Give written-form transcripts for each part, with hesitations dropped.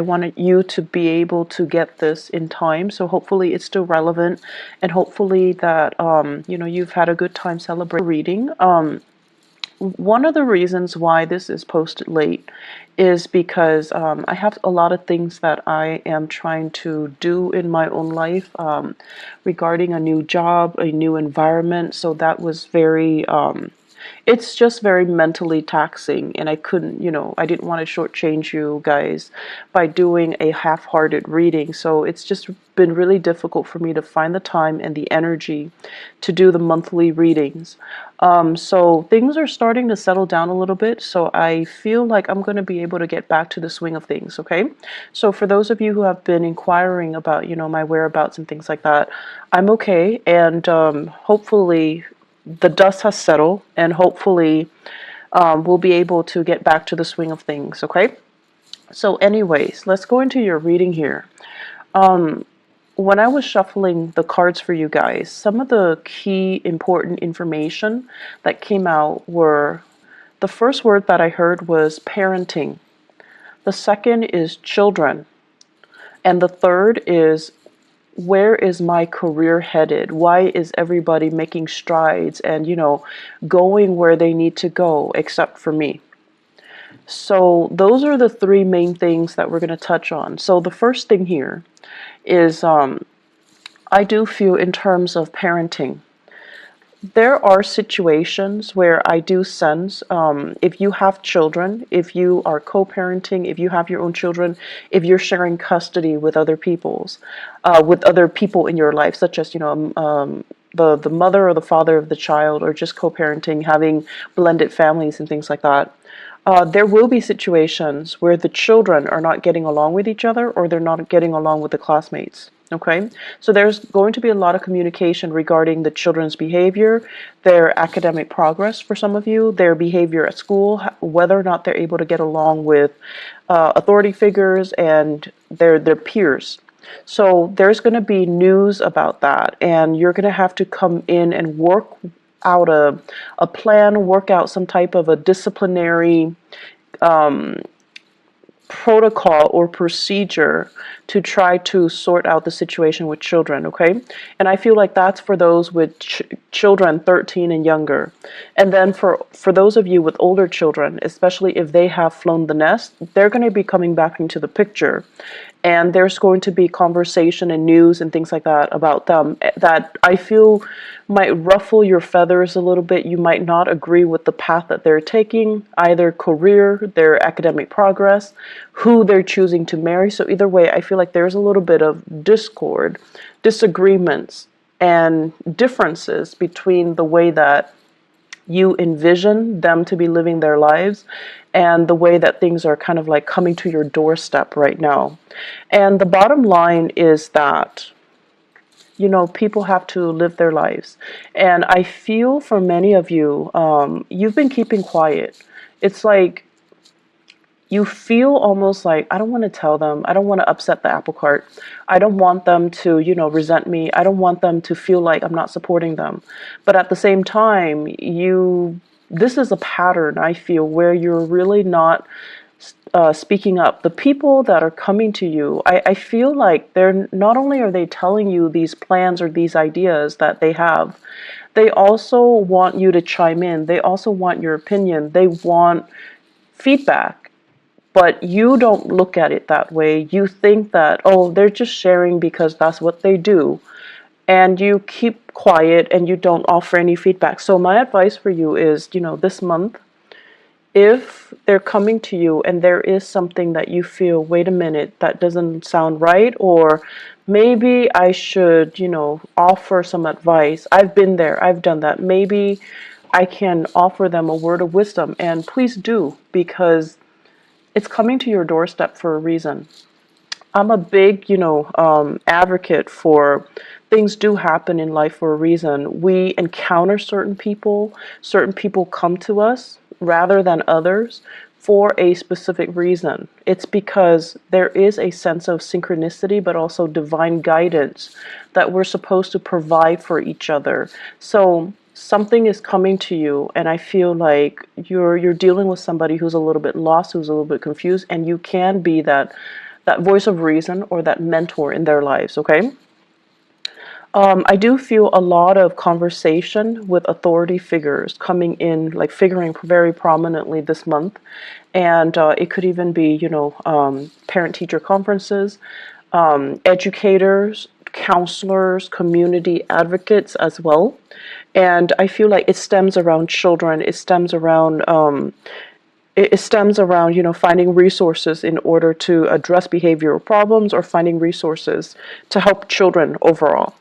I wanted you to be able to get this in time, so hopefully it's still relevant, and hopefully that you know, you've had a good time celebrating reading. One of the reasons why this is posted late is because I have a lot of things that I am trying to do in my own life regarding a new job, a new environment. So that was very it's just very mentally taxing, and I couldn't, you know, I didn't want to shortchange you guys by doing a half-hearted reading. So it's just been really difficult for me to find the time and the energy to do the monthly readings. So things are starting to settle down a little bit, so I feel like I'm going to be able to get back to the swing of things, okay? So for those of you who have been inquiring about, you know, my whereabouts and things like that, I'm okay, and hopefully the dust has settled, and hopefully we'll be able to get back to the swing of things, okay? So anyways, let's go into your reading here. When I was shuffling the cards for you guys, some of the key important information that came out were, the first word that I heard was parenting. The second is children. And the third is, where is my career headed? Why is everybody making strides and, you know, going where they need to go except for me? So those are the three main things that we're going to touch on. So the first thing here is I do feel in terms of parenting, there are situations where I do sense if you have children, if you are co-parenting, if you have your own children, if you're sharing custody with other with other people in your life, such as, you know, the mother or the father of the child, or just co-parenting, having blended families and things like that. There will be situations where the children are not getting along with each other, or they're not getting along with the classmates. Okay, so there's going to be a lot of communication regarding the children's behavior, their academic progress for some of you, their behavior at school, whether or not they're able to get along with authority figures and their peers. So there's going to be news about that, and you're going to have to come in and work out a plan, work out some type of a disciplinary protocol or procedure to try to sort out the situation with children, okay? And I feel like that's for those with children 13 and younger. And then for those of you with older children, especially if they have flown the nest, they're going to be coming back into the picture. And there's going to be conversation and news and things like that about them that I feel might ruffle your feathers a little bit. You might not agree with the path that they're taking, either career, their academic progress, who they're choosing to marry. So either way, I feel like there's a little bit of discord, disagreements, and differences between the way that you envision them to be living their lives and the way that things are kind of like coming to your doorstep right now. And the bottom line is that, you know, people have to live their lives. And I feel for many of you, you've been keeping quiet. It's like you feel almost like, I don't want to tell them, I don't want to upset the apple cart, I don't want them to, you know, resent me, I don't want them to feel like I'm not supporting them. But at the same time, this is a pattern, I feel, where you're really not speaking up. The people that are coming to you, I feel like they're not only are they telling you these plans or these ideas that they have, they also want you to chime in, they also want your opinion, they want feedback. But you don't look at it that way. You think that, oh, they're just sharing because that's what they do. And you keep quiet and you don't offer any feedback. So my advice for you is, you know, this month, if they're coming to you and there is something that you feel, wait a minute, that doesn't sound right, or maybe I should, you know, offer some advice. I've been there, I've done that. Maybe I can offer them a word of wisdom, and please do, because it's coming to your doorstep for a reason. I'm a big, you know, advocate for things do happen in life for a reason. We encounter certain people come to us rather than others for a specific reason. It's because there is a sense of synchronicity, but also divine guidance that we're supposed to provide for each other. So something is coming to you, and I feel like you're dealing with somebody who's a little bit lost, who's a little bit confused, and you can be that that voice of reason or that mentor in their lives, okay? I do feel a lot of conversation with authority figures coming in, like figuring very prominently this month. And it could even be, parent-teacher conferences, educators, counselors, community advocates as well. And I feel like it stems around children. It stems around, finding resources in order to address behavioral problems or finding resources to help children overall.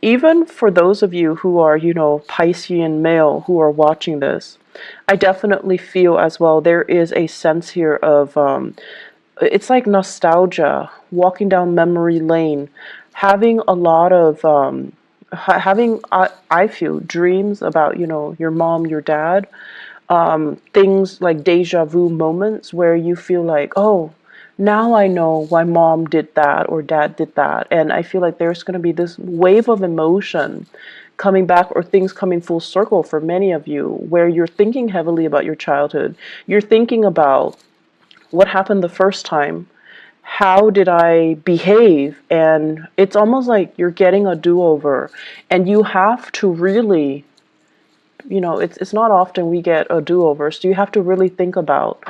Even for those of you who are, Piscean male who are watching this, I definitely feel as well there is a sense here of, it's like nostalgia, walking down memory lane, having a lot of, having, I feel, dreams about, your mom, your dad, things like deja vu moments where you feel like, oh, now I know why mom did that or dad did that. And I feel like there's going to be this wave of emotion coming back, or things coming full circle for many of you, where you're thinking heavily about your childhood. You're thinking about what happened the first time. How did I behave? And it's almost like you're getting a do-over, and you have to really, it's not often we get a do-over, so you have to really think about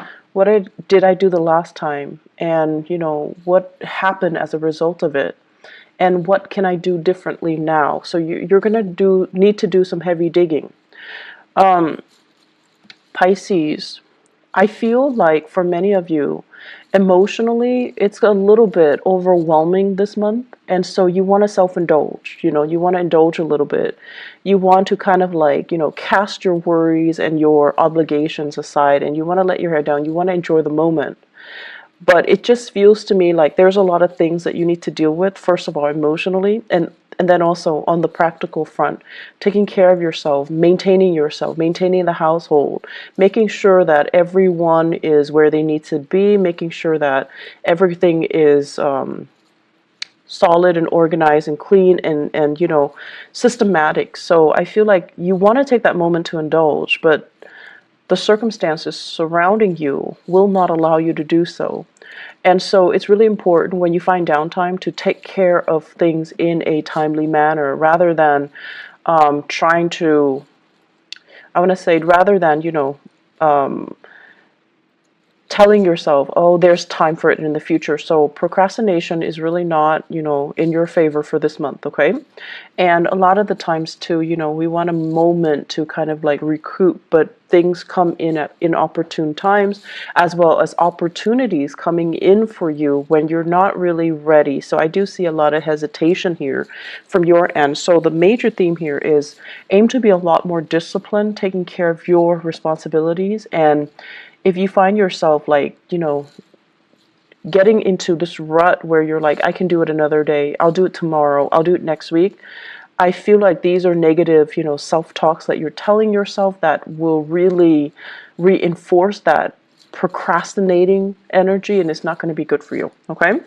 did I do the last time, and what happened as a result of it, and what can I do differently now. So you're gonna need to do some heavy digging. Pisces, I feel like for many of you, emotionally, it's a little bit overwhelming this month. And so you want to self-indulge, you want to indulge a little bit. You want to kind of like, cast your worries and your obligations aside, and you want to let your hair down. You want to enjoy the moment. But it just feels to me like there's a lot of things that you need to deal with, first of all, emotionally, and then also on the practical front, taking care of yourself, maintaining the household, making sure that everyone is where they need to be, making sure that everything is solid and organized and clean and systematic. So I feel like you want to take that moment to indulge, but the circumstances surrounding you will not allow you to do so. And so it's really important when you find downtime to take care of things in a timely manner, rather than trying to, I want to say, rather than, telling yourself, oh, there's time for it in the future. So procrastination is really not, in your favor for this month, okay? And a lot of the times too, we want a moment to kind of like recoup, but things come in at inopportune times, as well as opportunities coming in for you when you're not really ready. So I do see a lot of hesitation here from your end. So the major theme here is aim to be a lot more disciplined, taking care of your responsibilities. And if you find yourself like, getting into this rut where you're like, I can do it another day, I'll do it tomorrow, I'll do it next week, I feel like these are negative, self-talks that you're telling yourself that will really reinforce that procrastinating energy, and it's not going to be good for you, okay?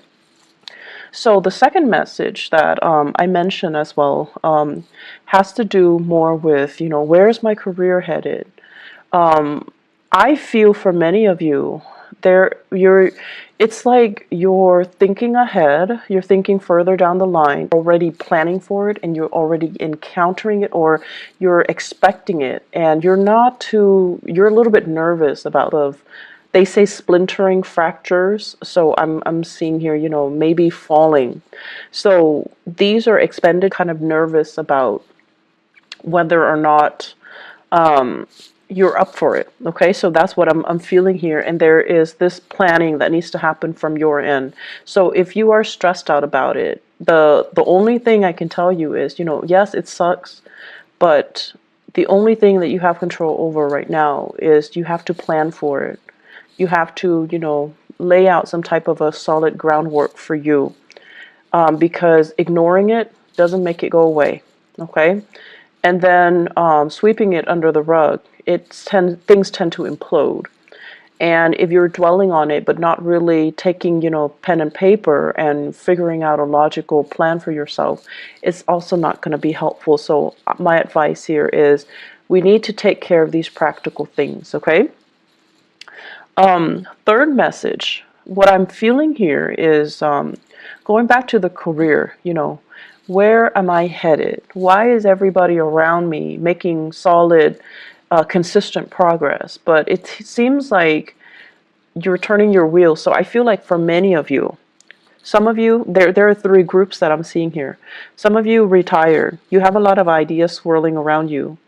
So the second message that I mentioned as well has to do more with, where's my career headed? I feel for many of you, it's like you're thinking ahead, you're thinking further down the line, already planning for it, and you're already encountering it, or you're expecting it, and you're a little bit nervous about they say splintering fractures. So I'm seeing here, maybe falling. So these are expended, kind of nervous about whether or not you're up for it. Okay, so that's what I'm feeling here, and there is this planning that needs to happen from your end. So if you are stressed out about it, the only thing I can tell you is, yes, it sucks, but the only thing that you have control over right now is you have to plan for it. You have to, lay out some type of a solid groundwork for you, because ignoring it doesn't make it go away. Okay. And then sweeping it under the rug, things tend to implode. And if you're dwelling on it but not really taking, pen and paper and figuring out a logical plan for yourself, it's also not going to be helpful. So my advice here is we need to take care of these practical things, okay? Third message what I'm feeling here is going back to the career, where am I headed? Why is everybody around me making solid, consistent progress? But it seems like you're turning your wheels. So I feel like for many of you, some of you, there are three groups that I'm seeing here. Some of you retired. You have a lot of ideas swirling around you.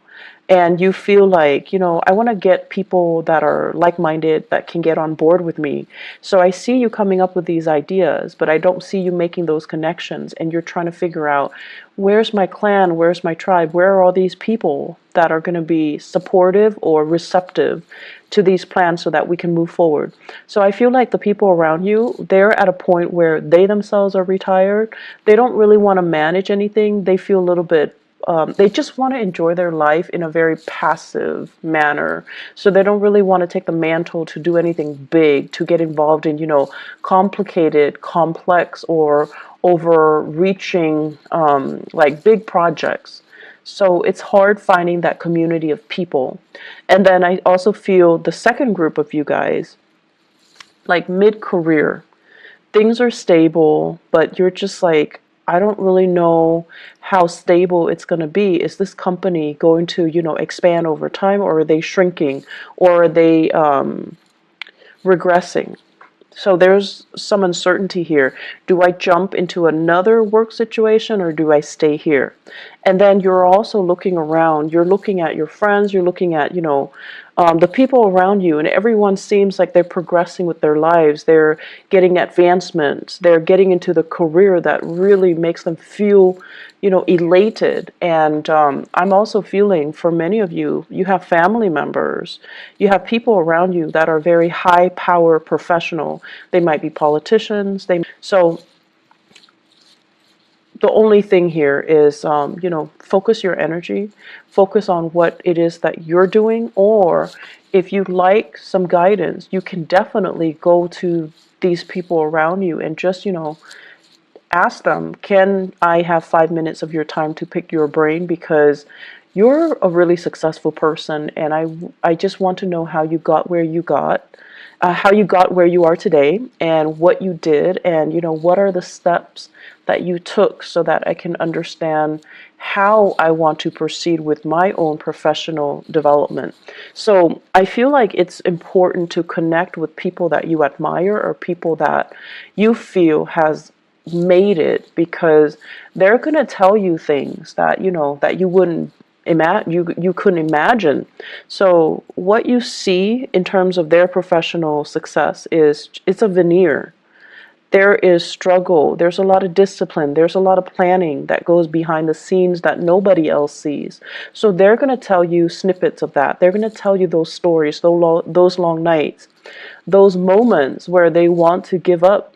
And you feel like, I want to get people that are like-minded that can get on board with me. So I see you coming up with these ideas, but I don't see you making those connections. And you're trying to figure out, where's my clan? Where's my tribe? Where are all these people that are going to be supportive or receptive to these plans so that we can move forward? So I feel like the people around you, they're at a point where they themselves are retired. They don't really want to manage anything. They feel a little bit they just want to enjoy their life in a very passive manner. So they don't really want to take the mantle to do anything big, to get involved in, complicated, complex, or overreaching, like big projects. So it's hard finding that community of people. And then I also feel the second group of you guys, like mid-career, things are stable, but you're just like, I don't really know how stable it's going to be. Is this company going to, expand over time, or are they shrinking, or are they regressing? So there's some uncertainty here. Do I jump into another work situation, or do I stay here? And then you're also looking around. You're looking at your friends. You're looking at, the people around you, and everyone seems like they're progressing with their lives. They're getting advancements. They're getting into the career that really makes them feel, elated. And I'm also feeling, for many of you, you have family members. You have people around you that are very high power professional. They might be politicians. So the only thing here is, focus your energy, focus on what it is that you're doing, or if you'd like some guidance, you can definitely go to these people around you and just, ask them, can I have 5 minutes of your time to pick your brain? Because you're a really successful person, and I just want to know how you got where you got, how you got where you are today, and what you did, and what are the steps that you took, so that I can understand how I want to proceed with my own professional development. So I feel like it's important to connect with people that you admire, or people that you feel has made it, because they're going to tell you things that that you wouldn't imagine, you couldn't imagine. So what you see in terms of their professional success is, it's a veneer. There is struggle, there's a lot of discipline, there's a lot of planning that goes behind the scenes that nobody else sees. So they're going to tell you snippets of that. They're going to tell you those stories, those long nights, those moments where they want to give up,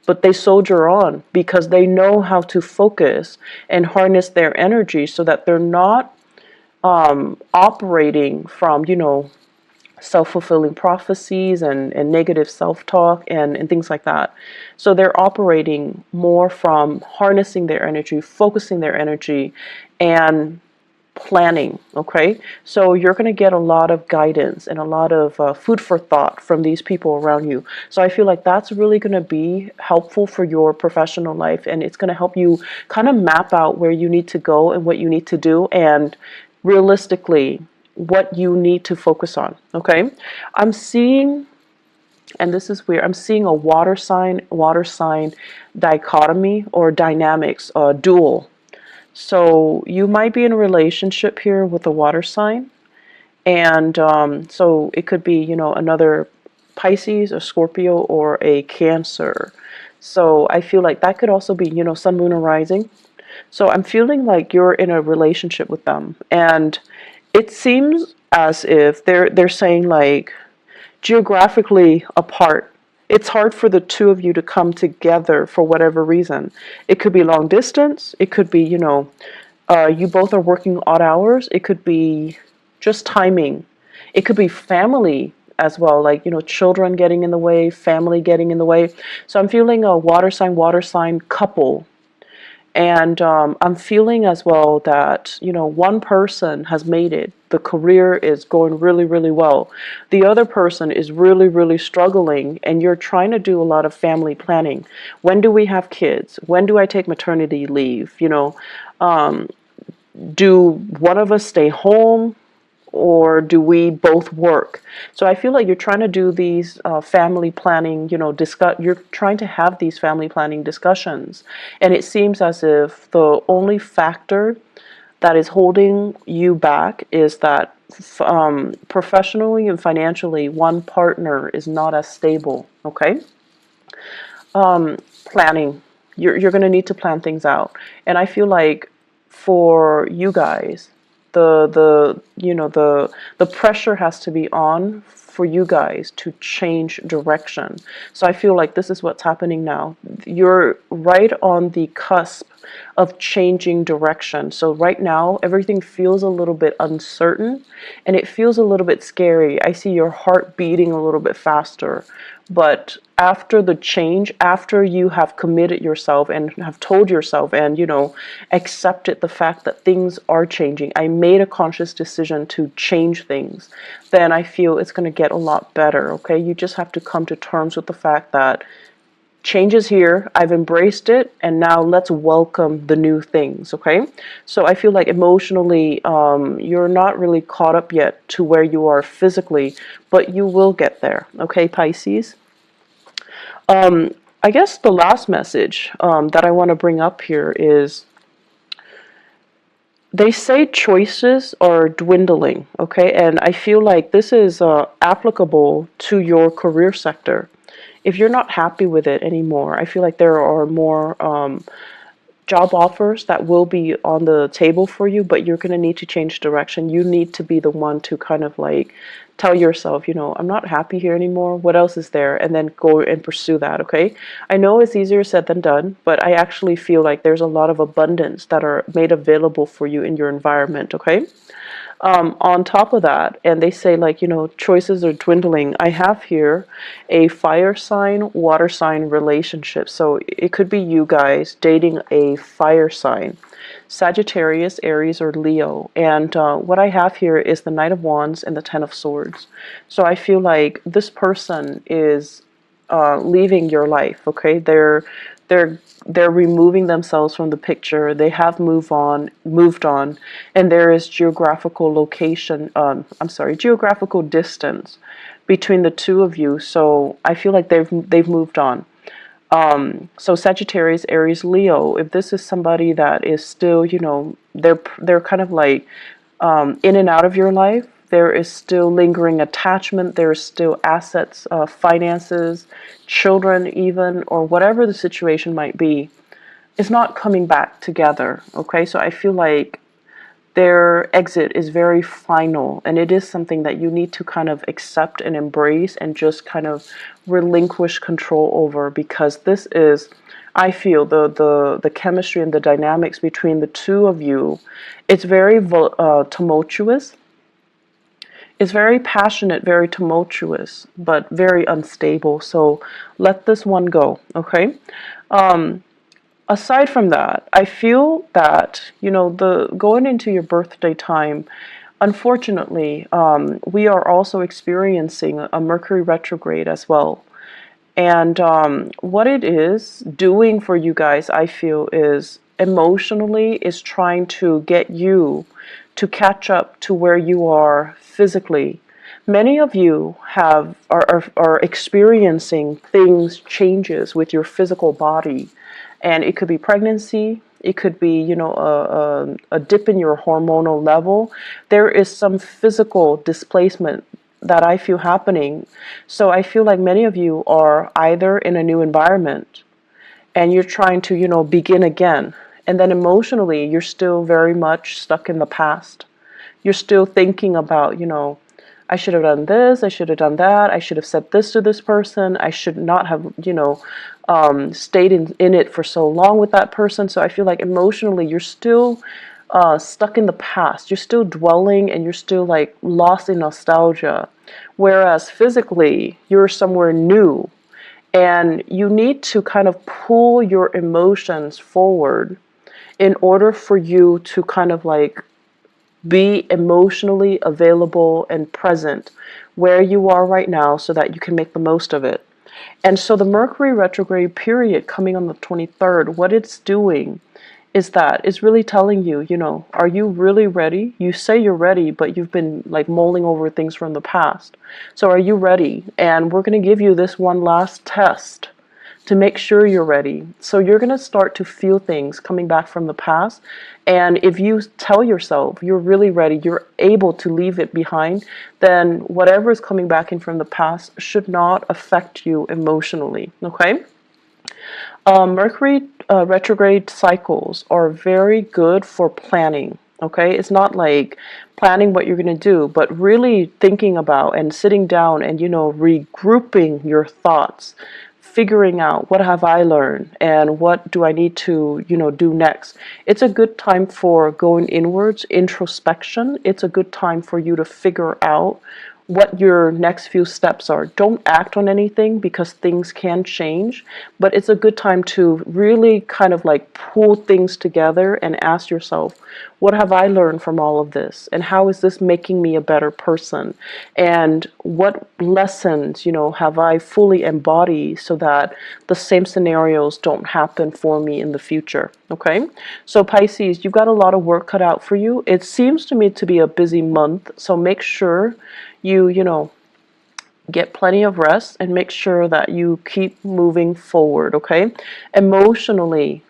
but they soldier on because they know how to focus and harness their energy, so that they're not operating from, self-fulfilling prophecies and negative self-talk and things like that. So they're operating more from harnessing their energy, focusing their energy, and planning. Okay, so you're going to get a lot of guidance and a lot of food for thought from these people around you. So I feel like that's really going to be helpful for your professional life, and it's going to help you kind of map out where you need to go and what you need to do, and realistically what you need to focus on. Okay, I'm seeing, and this is weird, I'm seeing a water sign dichotomy or dynamics, dual. So you might be in a relationship here with a water sign, and so it could be, another Pisces, a Scorpio, or a Cancer. So I feel like that could also be, Sun, Moon, or Rising. So I'm feeling like you're in a relationship with them, and it seems as if they're saying, like, geographically apart. It's hard for the two of you to come together for whatever reason. It could be long distance. It could be, you both are working odd hours. It could be just timing. It could be family as well, like, children getting in the way, family getting in the way. So I'm feeling a water sign couple. And I'm feeling as well that, one person has made it. The career is going really, really well. The other person is really, really struggling, and you're trying to do a lot of family planning. When do we have kids? When do I take maternity leave? Do one of us stay home, or do we both work? So I feel like you're trying to do these family planning, you're trying to have these family planning discussions. And it seems as if the only factor that is holding you back is that professionally and financially, one partner is not as stable, okay? Planning. You're going to need to plan things out. And I feel like for you guys, the pressure has to be on for you guys to change direction. So I feel like this is what's happening now. You're right on the cusp of changing direction. So right now everything feels a little bit uncertain, and it feels a little bit scary. I see your heart beating a little bit faster. But after the change, after you have committed yourself and have told yourself and, accepted the fact that things are changing, I made a conscious decision to change things, then I feel it's going to get a lot better, okay? You just have to come to terms with the fact that change is here, I've embraced it, and now let's welcome the new things, okay? So I feel like emotionally, you're not really caught up yet to where you are physically, but you will get there, okay, Pisces? I guess the last message that I want to bring up here is they say choices are dwindling, okay? And I feel like this is applicable to your career sector. If you're not happy with it anymore, I feel like there are more job offers that will be on the table for you, but you're going to need to change direction. You need to be the one to kind of like tell yourself, I'm not happy here anymore. What else is there? And then go and pursue that, okay? I know it's easier said than done, but I actually feel like there's a lot of abundance that are made available for you in your environment, okay? On top of that, and they say like, choices are dwindling. I have here a fire sign, water sign relationship. So it could be you guys dating a fire sign, Sagittarius, Aries, or Leo. And what I have here is the Knight of Wands and the Ten of Swords. So I feel like this person is leaving your life, okay? They're removing themselves from the picture. They have moved on, and there is geographical location. Geographical distance between the two of you. So I feel like they've moved on. So Sagittarius, Aries, Leo. If this is somebody that is still, they're kind of like in and out of your life. There is still lingering attachment. There is still assets, finances, children even, or whatever the situation might be. It's not coming back together, okay? So I feel like their exit is very final, and it is something that you need to kind of accept and embrace and just kind of relinquish control over, because this is, I feel, the chemistry and the dynamics between the two of you. It's very tumultuous. It's very passionate, very tumultuous, but very unstable. So let this one go, okay? Aside from that, I feel that, the going into your birthday time, unfortunately, we are also experiencing a Mercury retrograde as well. And what it is doing for you guys, I feel, is emotionally is trying to get you to catch up to where you are physically. Many of you are experiencing changes with your physical body, and it could be pregnancy. It could be, a dip in your hormonal level. There is some physical displacement that I feel happening. So I feel like many of you are either in a new environment and you're trying to, begin again. And then emotionally, you're still very much stuck in the past. You're still thinking about, I should have done this, I should have done that, I should have said this to this person, I should not have, stayed in it for so long with that person. So I feel like emotionally, you're still stuck in the past. You're still dwelling and you're still like lost in nostalgia. Whereas physically, you're somewhere new, and you need to kind of pull your emotions forward in order for you to kind of like be emotionally available and present where you are right now so that you can make the most of it. And so the Mercury retrograde period coming on the 23rd, what it's doing is that it's really telling you, you know, are you really ready? You say you're ready, but you've been like mulling over things from the past. So are you ready? And we're going to give you this one last test to make sure you're ready. So you're going to start to feel things coming back from the past. And if you tell yourself you're really ready, you're able to leave it behind, then whatever is coming back in from the past should not affect you emotionally. Okay? Mercury retrograde cycles are very good for planning. Okay, it's not like planning what you're going to do, but really thinking about and sitting down and, you know, regrouping your thoughts, figuring out what have I learned and what do I need to, you know, do next. It's a good time for going inwards, introspection. It's a good time for you to figure out what your next few steps are. Don't act on anything because things can change, but it's a good time to really kind of like pull things together and ask yourself, what have I learned from all of this? And how is this making me a better person? And what lessons, you know, have I fully embodied so that the same scenarios don't happen for me in the future? Okay? So Pisces, you've got a lot of work cut out for you. It seems to me to be a busy month, so make sure you know, get plenty of rest and make sure that you keep moving forward, okay? Emotionally,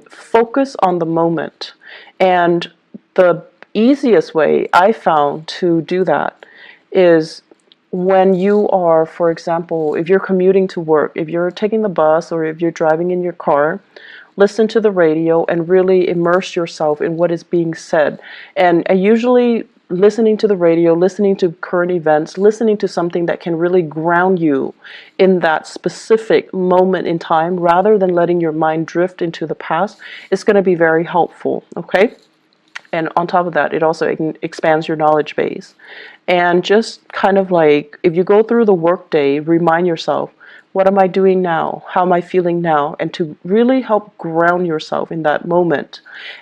focus on the moment. And the easiest way I found to do that is when you are, for example, if you're commuting to work, if you're taking the bus or if you're driving in your car, listen to the radio and really immerse yourself in what is being said. And I usually listening to the radio, listening to current events, listening to something that can really ground you in that specific moment in time rather than letting your mind drift into the past is going to be very helpful, okay? And on top of that, it also expands your knowledge base. And just kind of like, if you go through the workday, remind yourself, what am I doing now? How am I feeling now? And to really help ground yourself in that moment.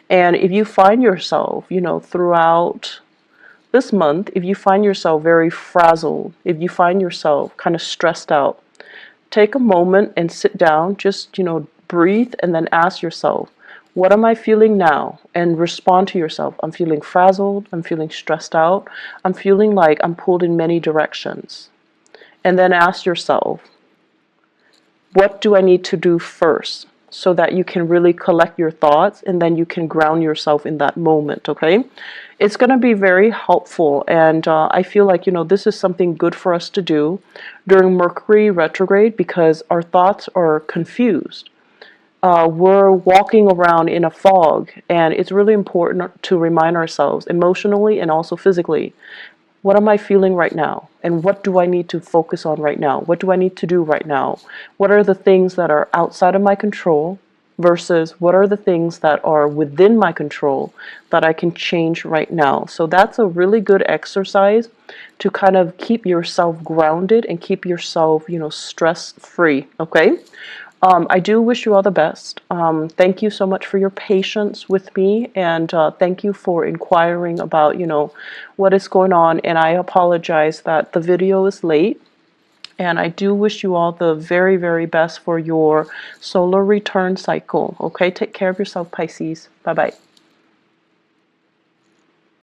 And if you find yourself, you know, throughout this month, if you find yourself very frazzled, if you find yourself kind of stressed out, take a moment and sit down, just, you know, breathe and then ask yourself, what am I feeling now? And respond to yourself. I'm feeling frazzled. I'm feeling stressed out. I'm feeling like I'm pulled in many directions. And then ask yourself, what do I need to do first? So that you can really collect your thoughts and then you can ground yourself in that moment, okay? It's going to be very helpful, and I feel like, you know, this is something good for us to do during Mercury retrograde because our thoughts are confused. We're walking around in a fog, and it's really important to remind ourselves emotionally and also physically, what am I feeling right now? And what do I need to focus on right now? What do I need to do right now? What are the things that are outside of my control versus what are the things that are within my control that I can change right now? So that's a really good exercise to kind of keep yourself grounded and keep yourself, you know, stress free, okay? I do wish you all the best. Thank you so much for your patience with me, and thank you for inquiring about, you know, what is going on. And I apologize that the video is late. And I do wish you all the very, very best for your solar return cycle. Okay, take care of yourself, Pisces. Bye-bye.